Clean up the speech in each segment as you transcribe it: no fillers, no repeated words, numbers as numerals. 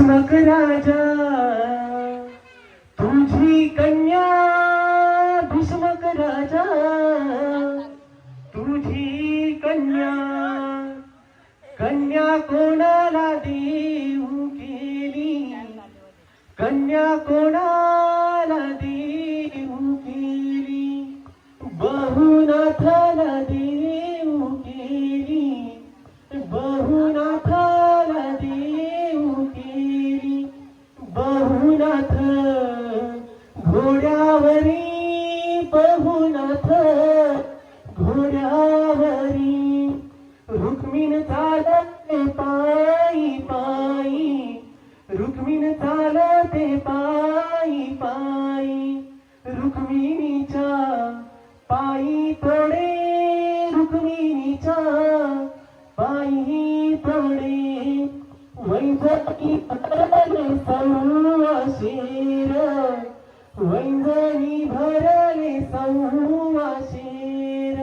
भीष्मक राजा तुझी कन्या, भीष्मक राजा तुझी कन्या, कन्या कोणाला देऊ केली, कन्या कोणाला देऊ केली, बहुनाथाला देऊ केली, बहुनाथाला देऊ केली, बहुनाथ घोड्यावरी, बहुनाथ घोड्यावरी, रुक्मिण चालते पायी पायी, रुक्मिण चालते पायी पायी, रुक्मिणीच्या पायी तोडे, रुक्मिणीच्या पायी तोडे, वैजकी भरले सौवाशेर, वैजनी भरले सौवाशेर,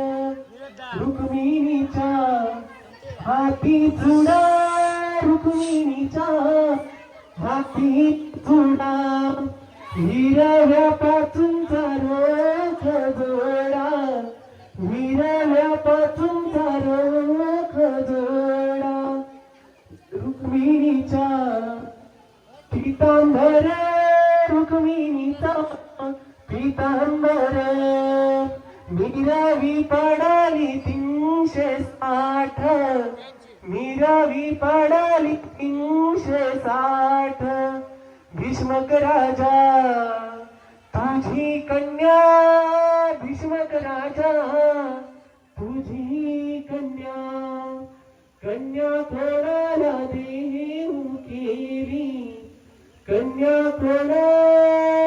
रुक्मिणीच्या हाती चुडा, रुक्मिणीच्या हाती चुडा, हिरव्या पाचूंचा रोख जोडा, हिरव्या पाचूंचा रोख जोडा, रुक्मिणीच्या पीतांबर, रुक्मिणीचा पीतांबर, मिरावी पडाली 360, मिरावी पडाली 360, भीष्मक राजा तुझी कन्या, भीष्मक राजा तुझी कन्या, कन्या कोणाला देऊ केली, कन्या कोणाला